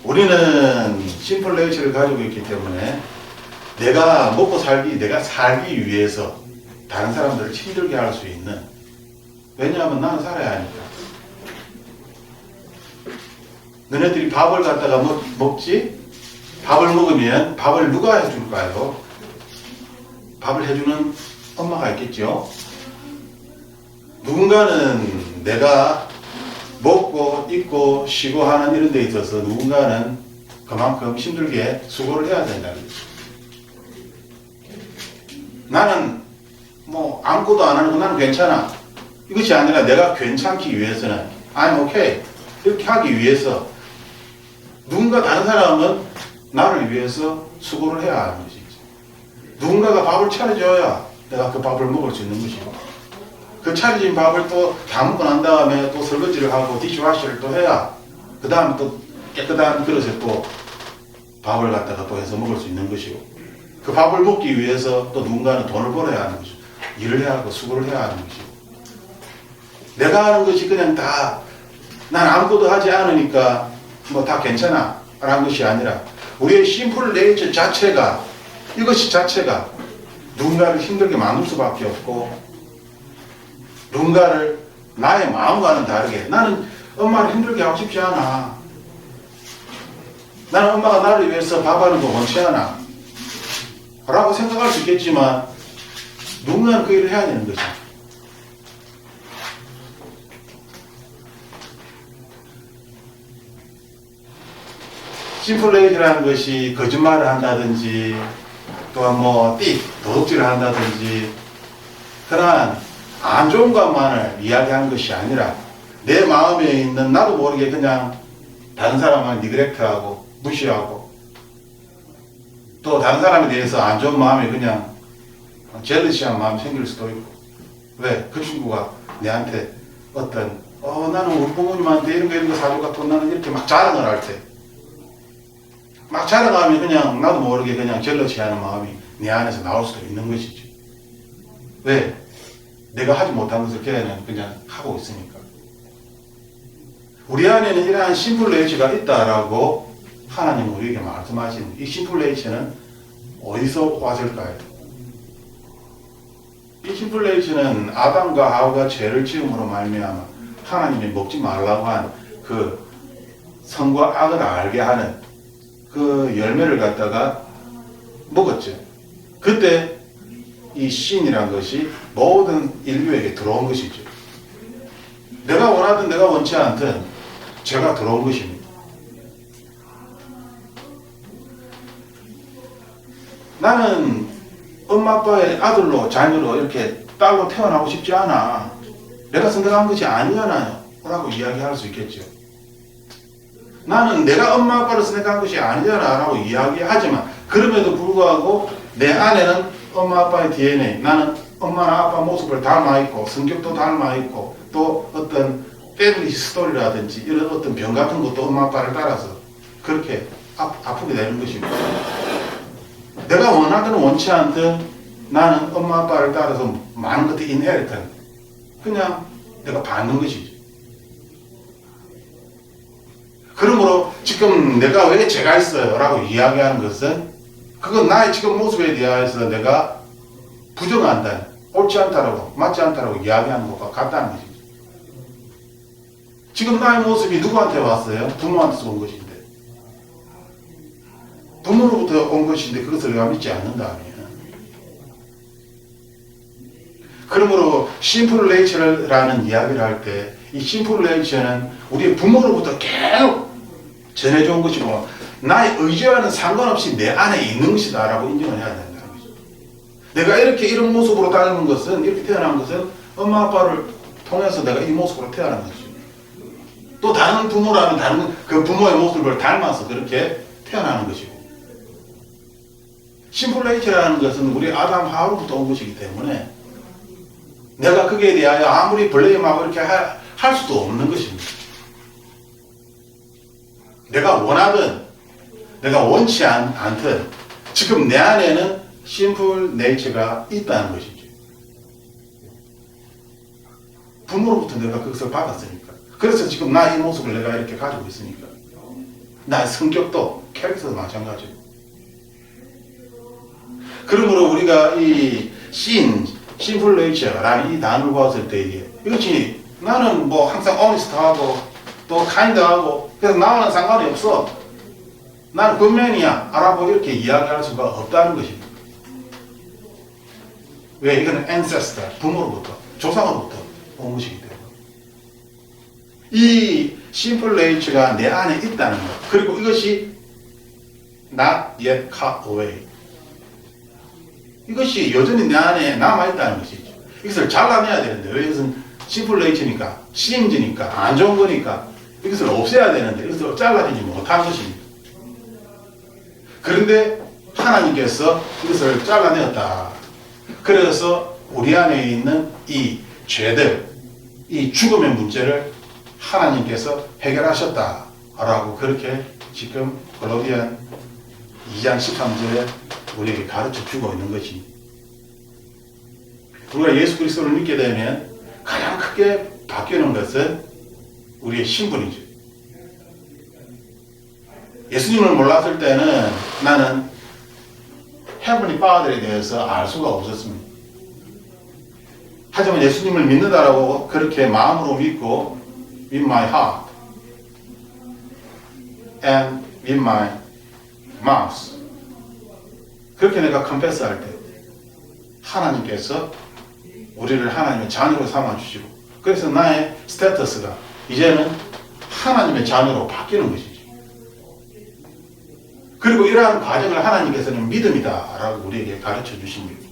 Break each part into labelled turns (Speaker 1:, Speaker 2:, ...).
Speaker 1: 우리는 심플 네이처를 가지고 있기 때문에 내가 먹고 살기, 내가 살기 위해서 다른 사람들을 힘들게 할 수 있는, 왜냐하면 나는 살아야 하니까. 너네들이 밥을 갖다가 먹지? 밥을 먹으면 밥을 누가 해줄까요? 밥을 해주는 엄마가 있겠죠? 누군가는 내가 먹고 입고 쉬고 하는 이런 데 있어서 누군가는 그만큼 힘들게 수고를 해야 된다는 거죠. 나는 뭐 아무것도 안 하는 거 나는 괜찮아. 이것이 아니라 내가 괜찮기 위해서는 I'm okay. 이렇게 하기 위해서 누군가 다른 사람은 나를 위해서 수고를 해야 하는 것이지. 누군가가 밥을 차려줘야 내가 그 밥을 먹을 수 있는 것이고, 그 차려진 밥을 또 다 먹고 난 다음에 또 설거지를 하고 디시와시를 또 해야 그 다음에 또 깨끗한 그릇에 또 밥을 갖다가 또 해서 먹을 수 있는 것이고, 그 밥을 먹기 위해서 또 누군가는 돈을 벌어야 하는 것이고, 일을 해야 하고 수고를 해야 하는 것이고, 내가 하는 것이 그냥 다 난 아무것도 하지 않으니까 뭐 다 괜찮아 라는 것이 아니라 우리의 심플 네이처 자체가, 이것이 자체가 누군가를 힘들게 만들 수밖에 없고, 누군가를 나의 마음과는 다르게, 나는 엄마를 힘들게 하고 싶지 않아. 나는 엄마가 나를 위해서 밥하는 거 원치 않아 라고 생각할 수 있겠지만 누군가는 그 일을 해야 되는 거죠. 심플 네이처라는 것이 거짓말을 한다든지 또한 뭐 도둑질을 한다든지 그러한 안 좋은 것만을 이야기하는 것이 아니라 내 마음에 있는, 나도 모르게 그냥 다른 사람을 니그렉트하고 무시하고 또 다른 사람에 대해서 안 좋은 마음이 그냥 젤러시한 마음이 생길 수도 있고, 왜? 그 친구가 내한테 어떤 나는 우리 부모님한테 이런 거 사줘갖고 나는 이렇게 막 자랑을 할 때, 막 자랑하면 그냥 나도 모르게 그냥 젤러시하는 마음이 내 안에서 나올 수도 있는 것이죠. 왜? 내가 하지 못한 것을 걔는 그냥 하고 있으니까. 우리 안에는 이러한 심플 네이처가 있다라고 하나님은 우리에게 말씀하시는, 이 심플 네이처는 어디서 왔을까요? 이 심플 네이처는 아담과 하와가 죄를 지음으로 말미암아 하나님이 먹지 말라고 한 그 선과 악을 알게 하는 그 열매를 갖다가 먹었죠. 그때 이 신이란 것이 모든 인류에게 들어온 것이죠. 내가 원하든 내가 원치 않든 죄가 들어온 것입니다. 나는 엄마 아빠의 아들로, 자녀로, 이렇게 딸로 태어나고 싶지 않아. 내가 선택한 것이 아니잖아요 라고 이야기할 수 있겠죠. 나는 내가 엄마 아빠를 선택한 것이 아니잖아 라고 이야기하지만 그럼에도 불구하고 내 안에는 엄마 아빠의 DNA, 나는 엄마나 아빠 모습을 닮아 있고 성격도 닮아 있고 또 어떤 패밀리 스토리라든지 이런 어떤 병 같은 것도 엄마 아빠를 따라서 그렇게 아프게 되는 것입니다. 내가 원하든 원치 않든 나는 엄마 아빠를 따라서 많은 것들이 인헤리턴, 그냥 내가 받는 것이죠. 그러므로 지금 내가 왜 죄가 있어요 라고 이야기하는 것은 그건 나의 지금 모습에 대해서 내가 부정한다, 옳지 않다라고, 맞지 않다라고 이야기하는 것과 같다는 것이죠. 지금 나의 모습이 누구한테 왔어요? 부모한테서 온 것인데, 부모로부터 온 것인데 그것을 내가 믿지 않는다면, 그러므로 심플 네이처라는 이야기를 할 때 이 심플 네이처는 우리의 부모로부터 계속 전해져 온 것이고 나의 의지와는 상관없이 내 안에 있는 것이다 라고 인정을 해야 된다는 거죠. 내가 이렇게 이런 모습으로 닮은 것은, 이렇게 태어난 것은 엄마 아빠를 통해서 내가 이 모습으로 태어난 거죠. 또 다른 부모라는 다른 그 부모의 모습을 닮아서 그렇게 태어나는 것이고, 심플 네이처라는 것은 우리 아담 하와로부터 온 것이기 때문에 내가 거기에 대하여 아무리 블레임하고 이렇게 할 수도 없는 것입니다. 내가 원하든 내가 원치 않든 지금 내 안에는 심플 네이처가 있다는 것이죠. 부모로부터 내가 그것을 받았으니까. 그래서 지금 나 이 모습을 내가 이렇게 가지고 있으니까. 나의 성격도 캐릭터도 마찬가지고. 그러므로 우리가 이 심플 네이처라는 이 단어를 봤을 때 이것이 나는 뭐 항상 honest하고 또 kind하고 그래서 나와는 상관이 없어. 나는 굿맨이야. 라고 이렇게 이야기할 수가 없다는 것입니다. 왜? 이거는 ancestor, 부모로부터, 조상으로부터 온 것이기 때문에. 이 심플 네이처가 내 안에 있다는 것. 그리고 이것이 not yet cut away. 이것이 여전히 내 안에 남아있다는 것이죠. 이것을 잘라내야 되는데, 왜? 이것은 심플 네이처니까, 시행지니까, 안 좋은 거니까, 이것을 없애야 되는데, 이것을 잘라내지 못한 것입니다. 그런데 하나님께서 이것을 잘라내었다. 그래서 우리 안에 있는 이 죄들, 이 죽음의 문제를 하나님께서 해결하셨다. 라고 그렇게 지금 골로디안 2장 13절에 우리에게 가르쳐 주고 있는 것이. 우리가 예수 그리스도를 믿게 되면 가장 크게 바뀌는 것은 우리의 신분이죠. 예수님을 몰랐을 때는 나는 헤븐리 파더에 대해서 알 수가 없었습니다. 하지만 예수님을 믿는다라고 그렇게 마음으로 믿고 with my heart and with my mouth 그렇게 내가 confess할 때 하나님께서 우리를 하나님의 자녀로 삼아주시고 그래서 나의 스테이터스가 이제는 하나님의 자녀로 바뀌는 것이죠. 그리고 이러한 과정을 하나님께서는 믿음이다 라고 우리에게 가르쳐 주십니다.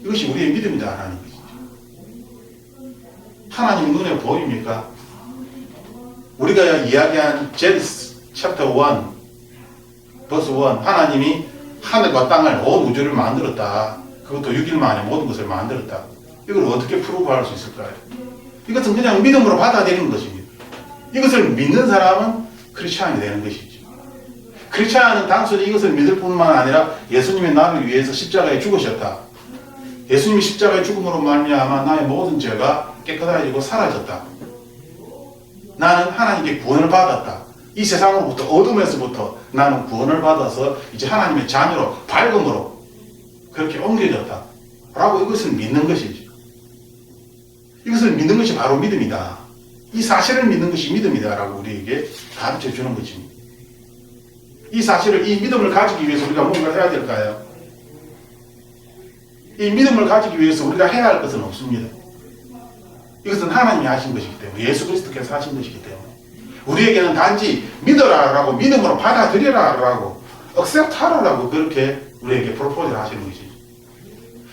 Speaker 1: 이것이 우리의 믿음이다라는 것이죠. 하나님 눈에 보입니까? 우리가 이야기한 제니스 챕터 1 버스 1 하나님이 하늘과 땅을 온 우주를 만들었다. 그것도 6일 만에 모든 것을 만들었다. 이걸 어떻게 프로브할 수 있을까요? 이것은 그냥 믿음으로 받아들이는 것입니다. 이것을 믿는 사람은 크리스찬이 되는 것이죠. 크리스찬은 단순히 이것을 믿을 뿐만 아니라 예수님이 나를 위해서 십자가에 죽으셨다. 예수님이 십자가의 죽음으로 말미암아 나의 모든 죄가 깨끗해지고 사라졌다. 나는 하나님께 구원을 받았다. 이 세상으로부터 어둠에서부터 나는 구원을 받아서 이제 하나님의 자녀로 밝음으로 그렇게 옮겨졌다. 라고 이것을 믿는 것이죠. 이것을 믿는 것이 바로 믿음이다. 이 사실을 믿는 것이 믿음이다. 라고 우리에게 가르쳐 주는 것입니다. 이 사실을, 이 믿음을 가지기 위해서 우리가 뭔가 해야 될까요? 이 믿음을 가지기 위해서 우리가 해야 할 것은 없습니다. 이것은 하나님이 하신 것이기 때문에, 예수 그리스도께서 하신 것이기 때문에 우리에게는 단지 믿어라라고, 믿음으로 받아들여라라고, accept하라라고 그렇게 우리에게 프로포즈를 하시는 것이죠.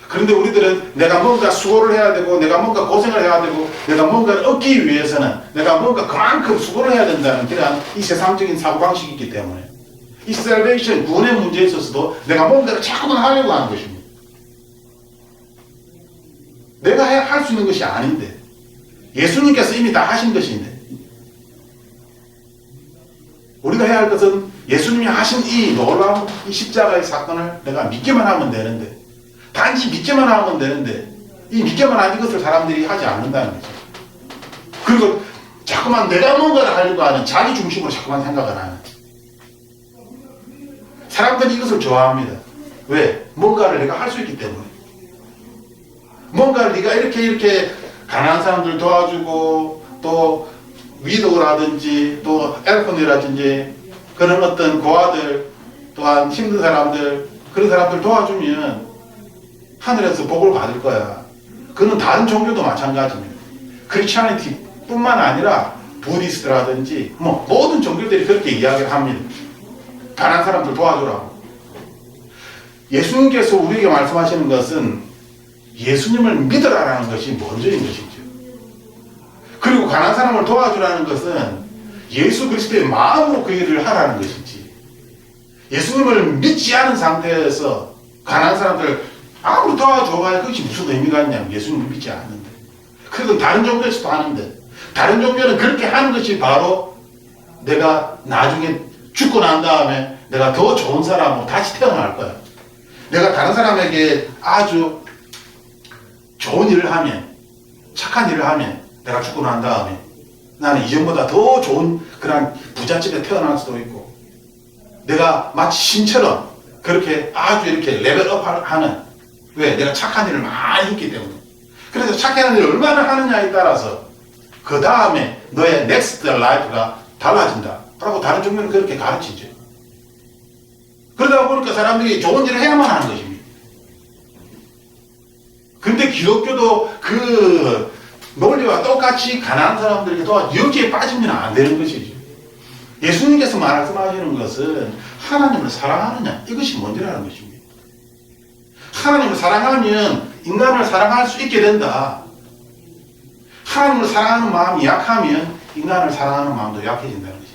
Speaker 1: 그런데 우리들은 내가 뭔가 수고를 해야 되고, 내가 뭔가 고생을 해야 되고, 내가 뭔가를 얻기 위해서는 내가 뭔가 그만큼 수고를 해야 된다는 그런 이 세상적인 사고방식이 있기 때문에 이 salvation, 구원의 문제에 있어서도 내가 뭔가를 자꾸만 하려고 하는 것입니다. 내가 할 수 있는 것이 아닌데 예수님께서 이미 다 하신 것인데 우리가 해야 할 것은 예수님이 하신 이 놀라운 이 십자가의 사건을 내가 믿기만 하면 되는데 단지 믿기만 하면 되는데 이 믿기만 한 이것을 사람들이 하지 않는다는 거죠. 그리고 자꾸만 내가 뭔가를 하려고 하는 자기 중심으로 자꾸만 생각을 하는 사람들이 이것을 좋아합니다. 왜? 뭔가를 내가 할 수 있기 때문에. 뭔가를 네가 이렇게 가난한 사람들 도와주고 또 위도라든지 또 엘폰이라든지 그런 어떤 고아들 또한 힘든 사람들 그런 사람들 도와주면 하늘에서 복을 받을 거야. 그는 다른 종교도 마찬가지입니다. 크리스찬리티 뿐만 아니라 부디스트라든지 뭐 모든 종교들이 그렇게 이야기를 합니다. 가난한 사람들 도와주라고. 예수님께서 우리에게 말씀하시는 것은 예수님을 믿으라라는 것이 먼저인 것이죠. 그리고 가난한 사람을 도와주라는 것은 예수 그리스도의 마음으로 그 일을 하라는 것이지. 예수님을 믿지 않은 상태에서 가난한 사람들 아무리 도와줘야 그것이 무슨 의미가 있냐면 예수님을 믿지 않는데. 그래도 다른 종교에서도 하는데 다른 종교는 그렇게 하는 것이 바로 내가 나중에 죽고 난 다음에 내가 더 좋은 사람으로 다시 태어날 거야. 내가 다른 사람에게 아주 좋은 일을 하면 착한 일을 하면 내가 죽고 난 다음에 나는 이전보다 더 좋은 그런 부잣집에 태어날 수도 있고, 내가 마치 신처럼 그렇게 아주 이렇게 레벨업 하는, 왜? 내가 착한 일을 많이 했기 때문에. 그래서 착한 일을 얼마나 하느냐에 따라서 그 다음에 너의 넥스트 라이프가 달라진다 라고 다른 종교는 그렇게 가르치죠. 그러다 보니까 사람들이 좋은 일을 해야만 하는 것입니다. 근데 기독교도 그 논리와 똑같이 가난한 사람들에게 도와 여기에 빠지면 안 되는 것이죠. 예수님께서 말씀하시는 것은 하나님을 사랑하느냐, 이것이 먼저라는 것입니다. 하나님을 사랑하면 인간을 사랑할 수 있게 된다. 하나님을 사랑하는 마음이 약하면 인간을 사랑하는 마음도 약해진다는 것이죠.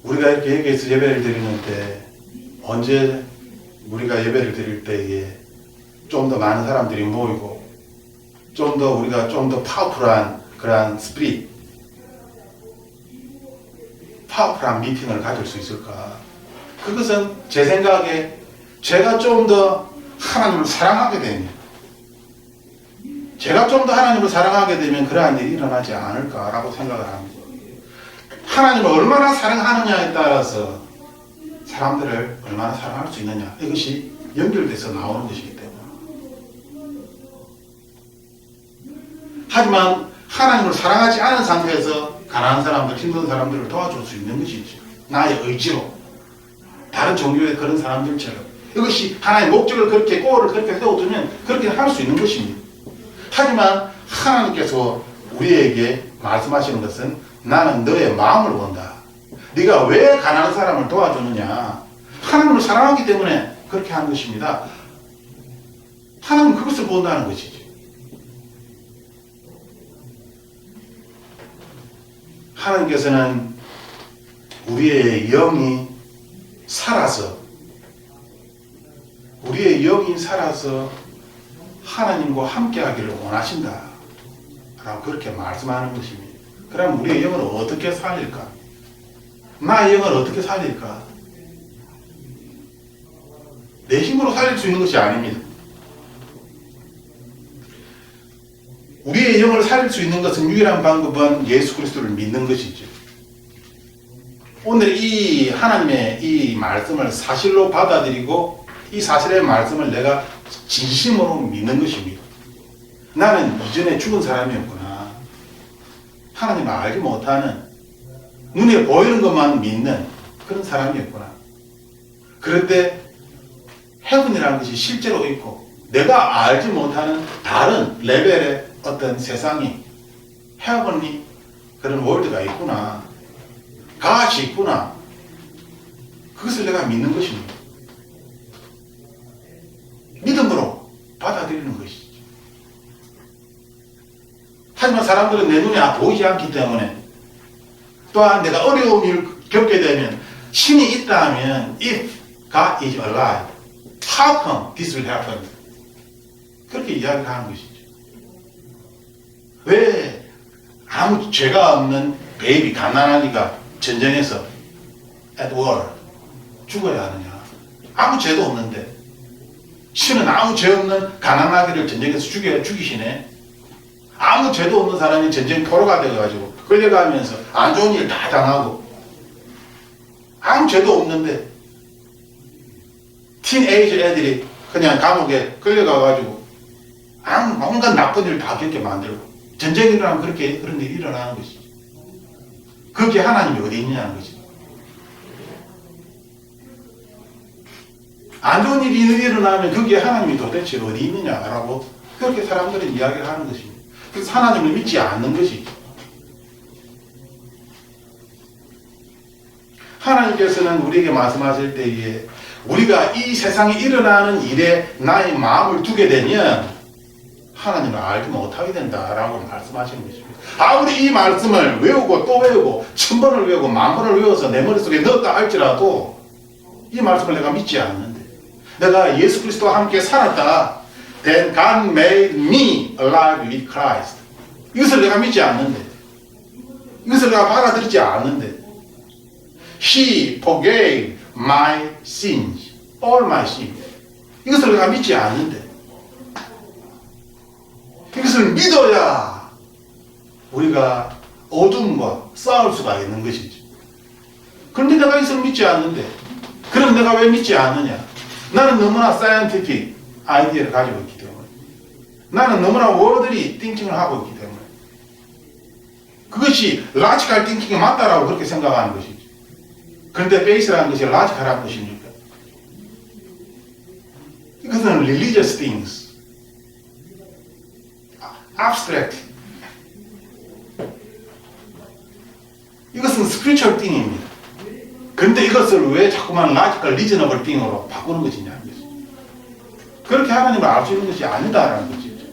Speaker 1: 우리가 이렇게 여기에서 예배를 드리는 때, 언제 우리가 예배를 드릴 때에 좀 더 많은 사람들이 모이고, 좀 더 우리가 좀 더 파워풀한 그러한 스피릿, 파워풀한 미팅을 가질 수 있을까? 그것은 제 생각에 제가 좀 더 하나님을 사랑하게 되면, 제가 좀 더 하나님을 사랑하게 되면 그러한 일이 일어나지 않을까라고 생각을 합니다. 하나님을 얼마나 사랑하느냐에 따라서 사람들을 얼마나 사랑할 수 있느냐, 이것이 연결돼서 나오는 것이기 때문에. 하지만 하나님을 사랑하지 않은 상태에서 가난한 사람들, 힘든 사람들을 도와줄 수 있는 것이죠. 나의 의지로. 다른 종교의 그런 사람들처럼. 이것이 하나의 목적을 그렇게, 골을 그렇게 세워두면 그렇게 할 수 있는 것입니다. 하지만 하나님께서 우리에게 말씀하시는 것은 나는 너의 마음을 본다. 네가 왜 가난한 사람을 도와주느냐. 하나님을 사랑하기 때문에 그렇게 하는 것입니다. 하나님은 그것을 본다는 것이죠. 하나님께서는 우리의 영이 살아서 하나님과 함께 하기를 원하신다 라고 그렇게 말씀하는 것입니다. 그럼 우리의 영을 어떻게 살릴까? 나의 영을 어떻게 살릴까? 내 힘으로 살릴 수 있는 것이 아닙니다. 우리의 영을 살릴 수 있는 것은 유일한 방법은 예수 그리스도를 믿는 것이죠. 오늘 이 하나님의 이 말씀을 사실로 받아들이고 이 사실의 말씀을 내가 진심으로 믿는 것입니다. 나는 이전에 죽은 사람이었구나. 하나님을 알지 못하는, 눈에 보이는 것만 믿는 그런 사람이었구나. 그런데 헤븐이라는 것이 실제로 있고 내가 알지 못하는 다른 레벨의 어떤 세상이, 헤븐이 그런 월드가 있구나, 갓이 있구나. 그것을 내가 믿는 것입니다. 믿음으로 받아들이는 것이죠. 하지만 사람들은 내 눈에 보이지 않기 때문에, 또한 내가 어려움을 겪게 되면, 신이 있다 하면 if God is alive, how come this will happen? 그렇게 이야기를 하는 것이죠. 왜 아무 죄가 없는 베이비, 가난하니까 전쟁에서 at war 죽어야 하느냐? 아무 죄도 없는데 신은 아무 죄 없는 가난하기를 전쟁에서 죽이시네. 아무 죄도 없는 사람이 전쟁 포로가 되어가지고 끌려가면서 안 좋은 일 다 당하고 아무 죄도 없는데 티네이저 애들이 그냥 감옥에 끌려가가지고 온갖 나쁜 일 다 겪게 만들고, 전쟁이 일어나면 그런 일이 일어나는 것이죠. 거기에 하나님이 어디 있느냐는 것이죠. 안 좋은 일이 일어나면 거기에 하나님이 도대체 어디 있느냐라고 그렇게 사람들은 이야기를 하는 것입니다. 그래서 하나님을 믿지 않는 것이죠. 하나님께서는 우리에게 말씀하실 때에 우리가 이 세상에 일어나는 일에 나의 마음을 두게 되면 하나님을 알지 못하게 된다라고 말씀하시는 것입니다. 아무리 이 말씀을 외우고 또 외우고 1000번을 외우고 10,000번을 외워서 내 머릿속에 넣었다 할지라도 이 말씀을 내가 믿지 않는데, 내가 예수 그리스도와 함께 살았다, then God made me alive with Christ, 이것을 내가 믿지 않는데, 이것을 내가 받아들이지 않는데, He forgave my sins, all my sins, 이것을 내가 믿지 않는데, 이것을 믿어야 우리가 어둠과 싸울 수가 있는 것이죠. 그런데 내가 이것을 믿지 않는데, 그럼 내가 왜 믿지 않느냐? 나는 너무나 사이언티픽 아이디어를 가지고 있기 때문에, 나는 너무나 워더리 띵킹을 하고 있기 때문에, 그것이 라지컬 띵킹이 맞다라고 그렇게 생각하는 것이죠. 그런데 베이스라는 것이 라지컬한 것입니까? 이것은 religious things, abstract. 이것은 spiritual thing입니다. 그런데 이것을 왜 자꾸만 logical, reasonable thing으로 바꾸는 것이냐. 그렇게 하나님을 알 수 있는 것이 아니다라는 것이죠.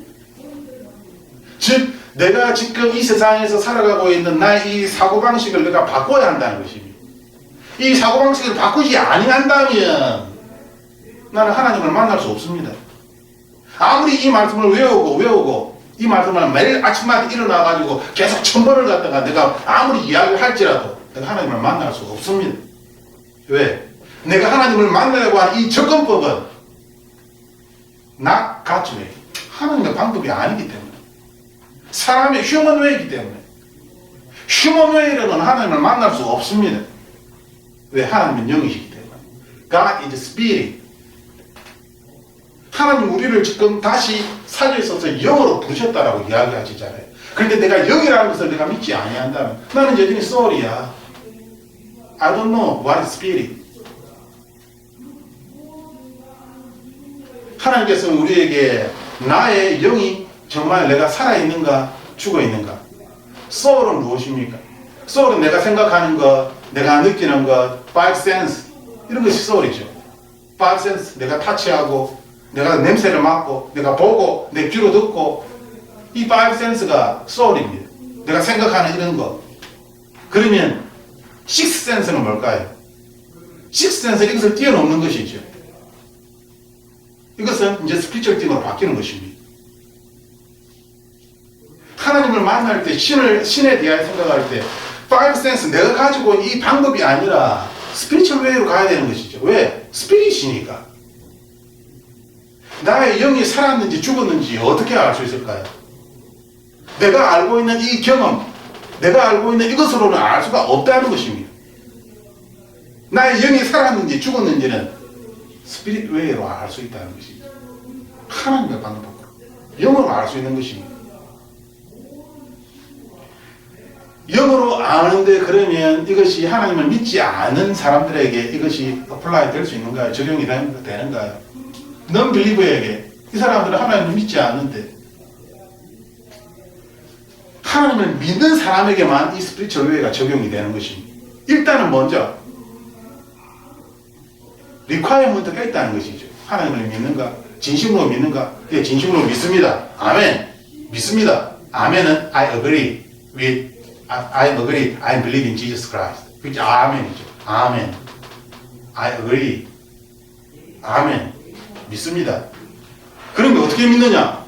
Speaker 1: 즉, 내가 지금 이 세상에서 살아가고 있는 나의 이 사고방식을 내가 바꿔야 한다는 것입니다. 이 사고방식을 바꾸지 아니한다면 나는 하나님을 만날 수 없습니다. 아무리 이 말씀을 외우고 이 말씀을 매일 아침마다 일어나가지고 계속 1000번을 갖다가 내가 아무리 이야기를 할지라도 내가 하나님을 만날 수 없습니다. 왜? 내가 하나님을 만나려고 하는 이 접근법은 not God's way, 하나님의 방법이 아니기 때문에, 사람의 휴먼 웨이이기 때문에, 휴먼 웨이로는 하나님을 만날 수 없습니다. 왜? 하나님은 영이시기 때문에. God is spirit. 하나님 우리를 지금 다시 살려있어서 영으로 부르셨다라고 이야기하시잖아요. 그런데 내가 영이라는 것을 내가 믿지 아니한다면 나는 여전히 soul이야. I don't know what is spirit. 하나님께서는 우리에게 나의 영이 정말 내가 살아있는가 죽어있는가. soul은 무엇입니까? soul은 내가 생각하는 것, 내가 느끼는 것, five sense, 이런 것이 soul이죠. five sense, 내가 타치하고, 내가 냄새를 맡고, 내가 보고, 내 귀로 듣고, 이 five sense가 soul입니다. 내가 생각하는 이런 것. 그러면 sixth sense는 뭘까요? sixth sense는 이것을 뛰어넘는 것이죠. 이것은 이제 스피리추얼 띵으로 바뀌는 것입니다. 하나님을 만날 때, 신에 대하여 생각할 때, five sense, 내가 가지고 있는 이 방법이 아니라 스피리추얼 웨이로 가야 되는 것이죠. 왜? 스피릿이니까. 나의 영이 살았는지 죽었는지 어떻게 알 수 있을까요? 내가 알고 있는 이 경험, 내가 알고 있는 이것으로는 알 수가 없다는 것입니다. 나의 영이 살았는지 죽었는지는 스피릿 웨이로 알 수 있다는 것이죠. 하나님의 방법으로, 영으로 알 수 있는 것입니다. 영으로 아는데 그러면 이것이 하나님을 믿지 않은 사람들에게 이것이 어플라이 될 수 있는가요? 적용이 되는가요? non-believer에게, 이 사람들은 하나님을 믿지 않는데 하나님을 믿는 사람에게만 이 스피리추얼 웨이가 적용이 되는 것입니다. 일단은 먼저 리콰이어먼트가 있다는 것이죠. 하나님을 믿는가? 진심으로 믿는가? 예, 진심으로 믿습니다. 아멘. 믿습니다. 아멘은 I agree with, I agree, I believe in Jesus Christ. 그게 아멘이죠. 아멘. I agree. 아멘. 믿습니다. 그런데 어떻게 믿느냐?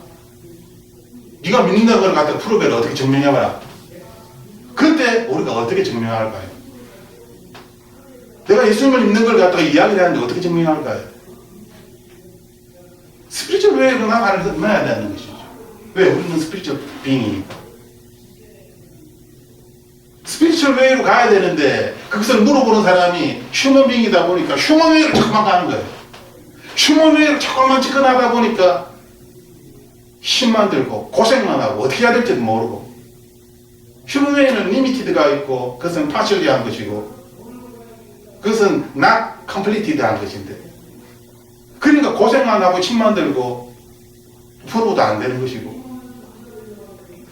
Speaker 1: 네가 믿는다는 걸 갖다가 프로벨을 어떻게 증명해봐라. 그때 우리가 어떻게 증명할까요? 내가 예수님을 믿는 걸 갖다가 이야기를 하는데 어떻게 증명할까요? 스피리추얼 웨이로 나가야 되는 것이죠. 왜? 우리는 스피리추얼 빙이니까. 스피리추얼 웨이로 가야 되는데 그것을 물어보는 사람이 휴먼 빙이다 보니까 휴먼 웨이로 자꾸만 가는 거예요. 휴먼 웨이로 자꾸만 접근하다 보니까 힘만 들고 고생만 하고 어떻게 해야 될지도 모르고, 휴먼 웨이는 리미티드가 있고 그것은 파셜리한 것이고 그것은 not completed한 것인데, 그러니까 고생만 하고 힘만 들고 프로도 안 되는 것이고,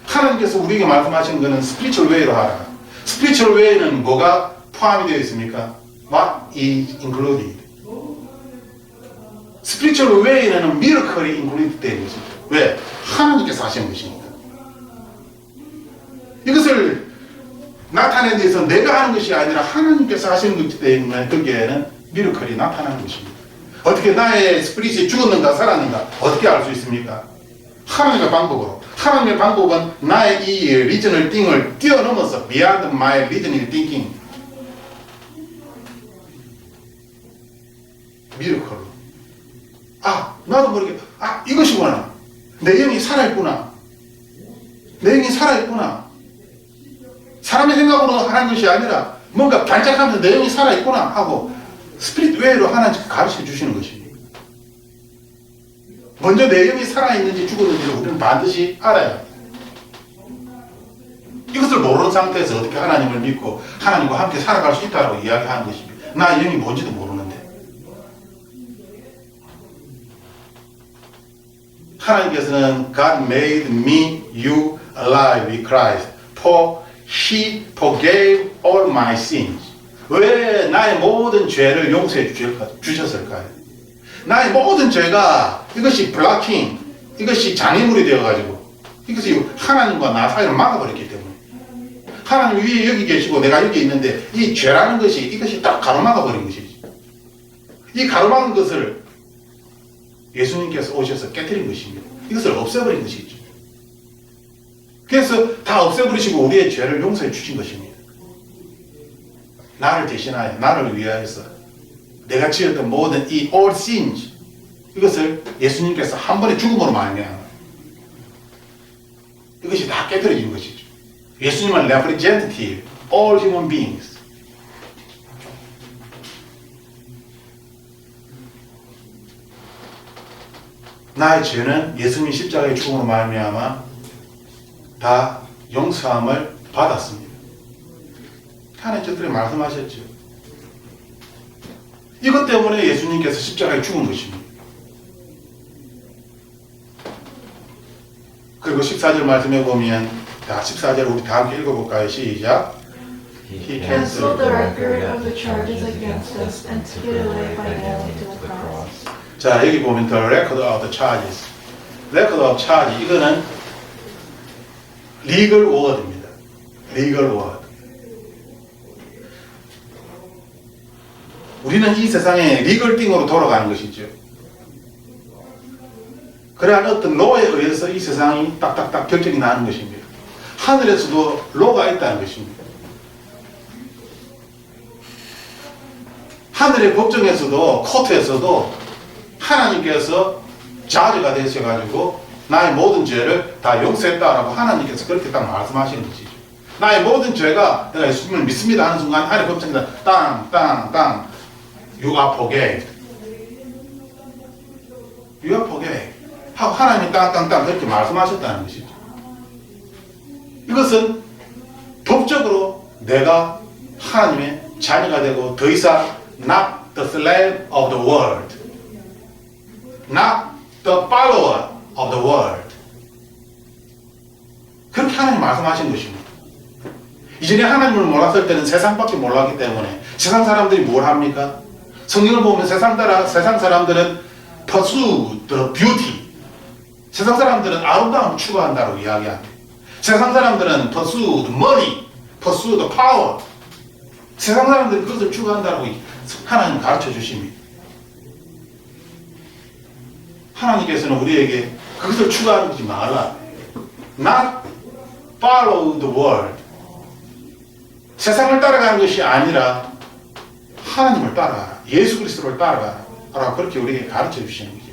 Speaker 1: 하나님께서 우리에게 말씀하시는 것은 스피리추얼 웨이로 하라. 스피리추얼 웨이는 뭐가 포함이 되어 있습니까? What is included? 스피리추얼 웨이에는 미러클이 인클루드 되어 있는 것이죠. 왜? 하나님께서 하시는 것이니까. 이것을 나타내는 데서 내가 하는 것이 아니라 하나님께서 하시는 것이기 때문에 거기에는 미러클이 나타나는 것입니다. 어떻게 나의 스피릿이 죽었는가 살았는가 어떻게 알 수 있습니까? 하나님의 방법으로. 하나님의 방법은 나의 이 리저널 띵을 뛰어넘어서 beyond my reasonable thinking, 미러클로, 나도 모르게 이것이구나. 내 영이 살아있구나. 내 영이 살아있구나. 사람의 생각으로 하는 것이 아니라 뭔가 반짝하면서 내 영이 살아있구나 하고 스피릿 웨이로 하나님 가르쳐 주시는 것입니다. 먼저 내 영이 살아있는지 죽었는지를 우리는 반드시 알아야 합니다. 이것을 모르는 상태에서 어떻게 하나님을 믿고 하나님과 함께 살아갈 수 있다고 이야기하는 것입니다. 나 영이 뭔지도 모르는데. 하나님께서는 God made me, you alive with Christ. For He forgave all my sins. 왜 나의 모든 죄를 용서해 주셨을까요? 나의 모든 죄가 이것이 블락킹, 이것이 장애물이 되어가지고 이것이 하나님과 나 사이를 막아버렸기 때문에 하나님 위에 여기 계시고 내가 여기 있는데 이 죄라는 것이 이것이 딱 가로막아버린 것이지. 이 가로막은 것을 예수님께서 오셔서 깨뜨린 것입니다. 이것을 없애버린 것이죠. 그래서 다 없애버리시고 우리의 죄를 용서해 주신 것입니다. 나를 대신하여 나를 위하여서 내가 지었던 모든 이 all sins 이것을 예수님께서 한 번의 죽음으로 말미암아 이것이 다 깨뜨려진 것이죠. 예수님은 representative all human beings. 나의 죄는 예수님 십자가의 죽음으로 말미암아 다 용서함을 받았습니다. 하나님 저들이 말씀하셨죠. 이것 때문에 예수님께서 십자가에 죽은 것입니다. 그리고 14절 말씀해 보면 14절 우리 다 함께 읽어볼까요? 시작.
Speaker 2: He canceled the record of the charges against us and took it away by nailing it to the cross.
Speaker 1: 자, 여기 보면 the record of the charges. record of charge 이거는 legal word입니다. legal word. 우리는 이 세상에 legal thing으로 돌아가는 것이죠. 그러한 어떤 로에 의해서 이 세상이 딱딱딱 결정이 나는 것입니다. 하늘에서도 로가 있다는 것입니다. 하늘의 법정에서도 코트에서도 하나님께서 자주가 되셔가지고 나의 모든 죄를 다 용서했다라고 하나님께서 그렇게 딱 말씀하시는 것이죠. 나의 모든 죄가 내가 예수님을 믿습니다 하는 순간 하늘의 법정에서 땅 You are forgave. You are forgave. 하고 하나님이 땅 그렇게 말씀하셨다는 것이죠. 이것은 법적으로 내가 하나님의 자녀가 되고 더 이상 not the slave of the world, not the follower of the world. 그렇게 하나님 말씀하신 것입니다. 이전에 하나님을 몰랐을 때는 세상밖에 몰랐기 때문에 세상 사람들이 뭘 합니까? 성경을 보면 세상 사람들은 pursue the beauty. 세상 사람들은 아름다움을 추구한다고 이야기합니다. 세상 사람들은 pursue the money, pursue the power. 세상 사람들은 그것을 추구한다고 하나님 가르쳐 주십니다. 하나님께서는 우리에게 그것을 추구하지 말라. Not follow the world. 세상을 따라가는 것이 아니라 하나님을 따라가라. 예수 그리스도를 따라가라. 라고 그렇게 우리에게 가르쳐 주시는 거죠.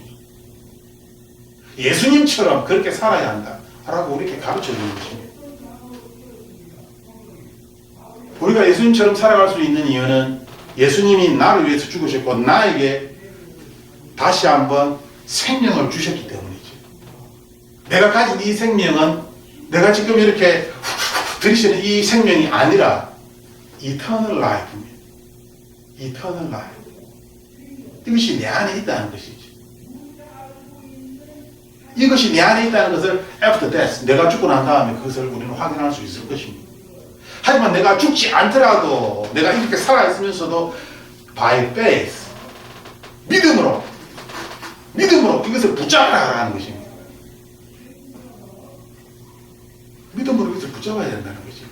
Speaker 1: 예수님처럼 그렇게 살아야 한다. 라고 우리에게 가르쳐 주는 것입니다. 우리가 예수님처럼 살아갈 수 있는 이유는 예수님이 나를 위해서 죽으셨고 나에게 다시 한번 생명을 주셨기 때문이죠. 내가 가진 이 생명은 내가 지금 이렇게 들이쉬는 이 생명이 아니라 eternal life입니다. eternal life. 이것이 내 안에 있다는 것이죠. 이것이 내 안에 있다는 것을 after death, 내가 죽고 난 다음에 그것을 우리는 확인할 수 있을 것입니다. 하지만 내가 죽지 않더라도 내가 이렇게 살아있으면서도 by faith, 믿음으로 이것을 붙잡아라 하는 것입니다. 믿음으로 이것을 붙잡아야 된다는 것이죠.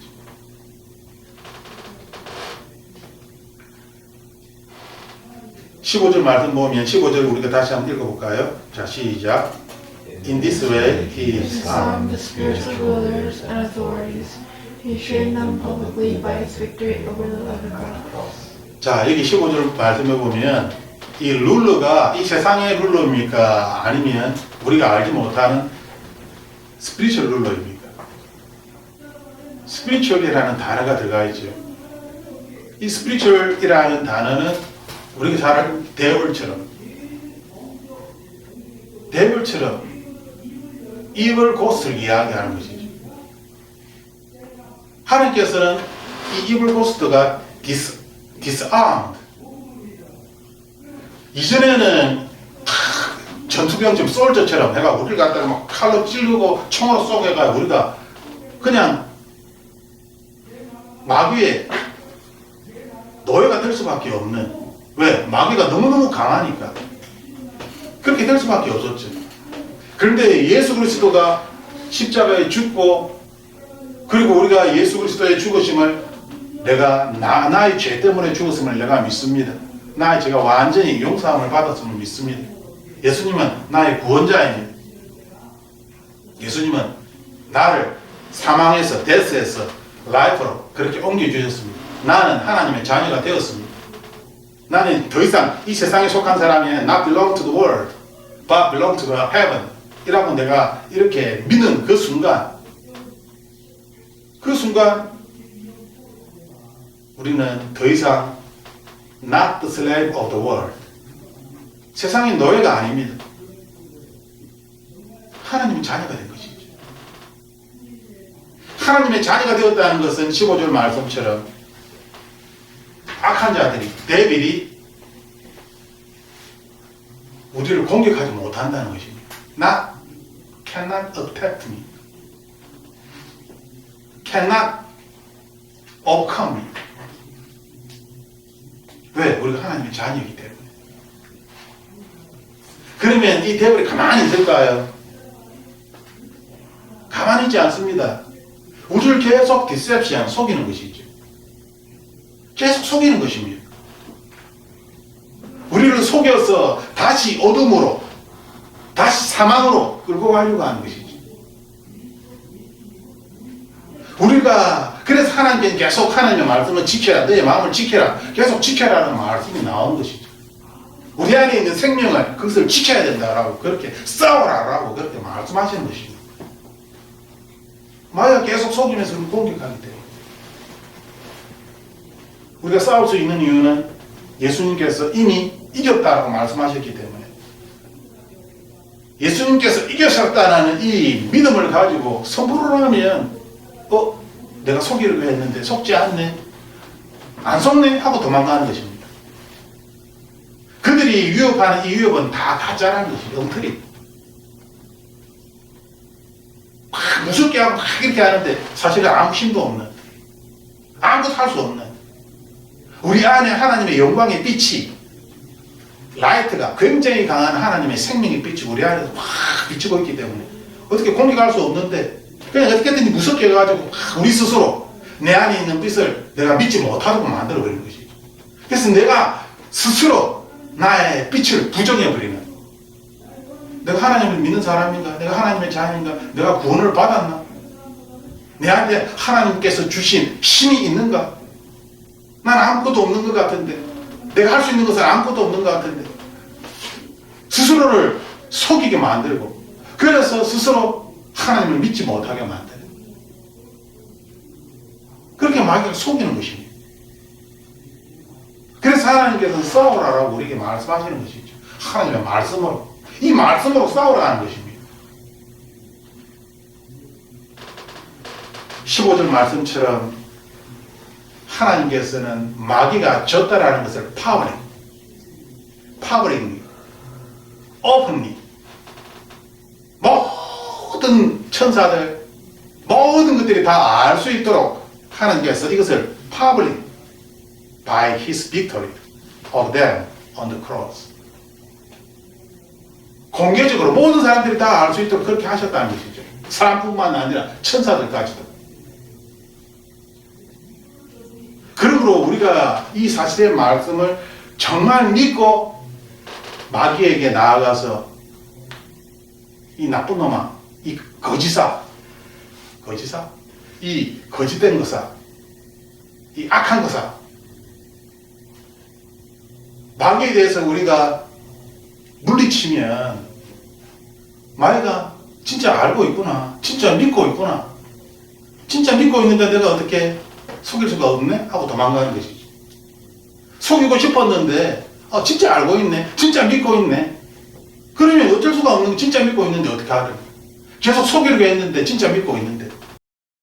Speaker 1: (15절) 말씀 보면 15절 우리가 다시 한번 읽어볼까요? 자, 시작. In this way he
Speaker 2: Disarmed the spiritual rulers and authorities. He shamed them publicly by his victory over the leaven of the cross.
Speaker 1: 자, 여기 15절 말씀해 보면 이 룰러가 이 세상의 룰러입니까? 아니면 우리가 알지 못하는 스피리추얼 룰러입니까? 스피리추얼이라는 단어가 들어가 있죠. 이 스피리추얼이라는 단어는 우리가 잘 아는 데블처럼 이블 고스트를 이야기하는 것이죠. 하나님께서는 이 이블 고스트가 disarmed. 이전에는 전투병처럼 솔저처럼 해가 우리를 갖다가 막 칼로 찌르고 총으로 쏘게가 우리가 그냥 마귀의 노예가 될 수밖에 없는, 왜? 마귀가 너무너무 강하니까 그렇게 될 수밖에 없었죠. 그런데 예수 그리스도가 십자가에 죽고, 그리고 우리가 예수 그리스도의 죽으심을 나의 죄 때문에 죽었음을 내가 믿습니다. 나의 죄가 완전히 용서함을 받았음을 믿습니다. 예수님은 나의 구원자입니다. 예수님은 나를 사망에서, 데스에서 라이프로 그렇게 옮겨주셨습니다. 나는 하나님의 자녀가 되었습니다. 나는 더 이상 이 세상에 속한 사람이 not belong to the world, but belong to the heaven 이라고 내가 이렇게 믿는 그 순간 우리는 더 이상 not the slave of the world, 세상의 노예가 아닙니다. 하나님의 자녀가 된 것이죠. 하나님의 자녀가 되었다는 것은 15절 말씀처럼 악한 자들이, 데빌이 우리를 공격하지 못한다는 것입니다. cannot attack me, cannot overcome me. 왜? 우리가 하나님의 자녀이기 때문에. 그러면 이 데빌이 가만히 있을까요? 가만히 있지 않습니다. 우리를 계속 디셉션, 속이는 것이죠. 계속 속이는 것입니다. 우리를 속여서 다시 어둠으로, 다시 사망으로 끌고 가려고 하는 것이죠. 우리가 그래서 하나님께 계속 하나님의 말씀을 지켜라, 너의 마음을 지켜라, 계속 지켜라는 말씀이 나오는 것이죠. 우리 안에 있는 생명을, 그것을 지켜야 된다라고, 그렇게 싸우라라고 그렇게 말씀하시는 것입니다. 마귀가 계속 속이면서 우리를 공격하기 때문에. 우리가 싸울 수 있는 이유는 예수님께서 이미 이겼다라고 말씀하셨기 때문에, 예수님께서 이기셨다는 이 믿음을 가지고 선포를 하면 내가 속이려고 했는데 속지 않네, 안 속네 하고 도망가는 것입니다. 그들이 위협하는 이 위협은 다 가짜라는 것이죠. 엉터리. 막 무섭게 하고 막 이렇게 하는데 사실은 아무 힘도 없는, 아무것도 할 수 없는, 우리 안에 하나님의 영광의 빛이, 라이트가 굉장히 강한 하나님의 생명의 빛이 우리 안에서 확 비치고 있기 때문에 어떻게 공격할 수 없는데, 그냥 어떻게든지 무섭게 해가지고 우리 스스로 내 안에 있는 빛을 내가 믿지 못하도록 만들어버리는 것이죠. 그래서 내가 스스로 나의 빛을 부정해버리는, 내가 하나님을 믿는 사람인가? 내가 하나님의 자녀인가? 내가 구원을 받았나? 내한테 하나님께서 주신 힘이 있는가? 난 아무것도 없는 것 같은데, 내가 할 수 있는 것은 아무것도 없는 것 같은데, 스스로를 속이게 만들고, 그래서 스스로 하나님을 믿지 못하게 만드는, 그렇게 마귀가 속이는 것입니다. 그래서 하나님께서는 싸우라라고 우리에게 말씀하시는 것이죠. 하나님의 말씀으로, 이 말씀으로 싸우라는 것입니다. 15절 말씀처럼 하나님께서는 마귀가 졌다라는 것을 파버링, 오픈리, 모든 천사들, 모든 것들이 다 알 수 있도록 하나님께서 이것을 public by His victory of them on the cross, 공개적으로 모든 사람들이 다 알 수 있도록 그렇게 하셨다는 것이죠. 사람뿐만 아니라 천사들까지도. 그러므로 우리가 이 사실의 말씀을 정말 믿고 마귀에게 나아가서 이 나쁜 놈아, 이 거지사, 이 거짓된 거사, 이 악한 거사, 마귀에 대해서 우리가 물리치면 마귀가 진짜 알고 있구나, 진짜 믿고 있구나, 진짜 믿고 있는데 내가 어떻게 속일 수가 없네? 하고 도망가는 것이지. 속이고 싶었는데 진짜 알고 있네, 진짜 믿고 있네. 그러면 어쩔 수가 없는 거, 진짜 믿고 있는데 어떻게 하래? 계속 속이려고 했는데 진짜 믿고 있는데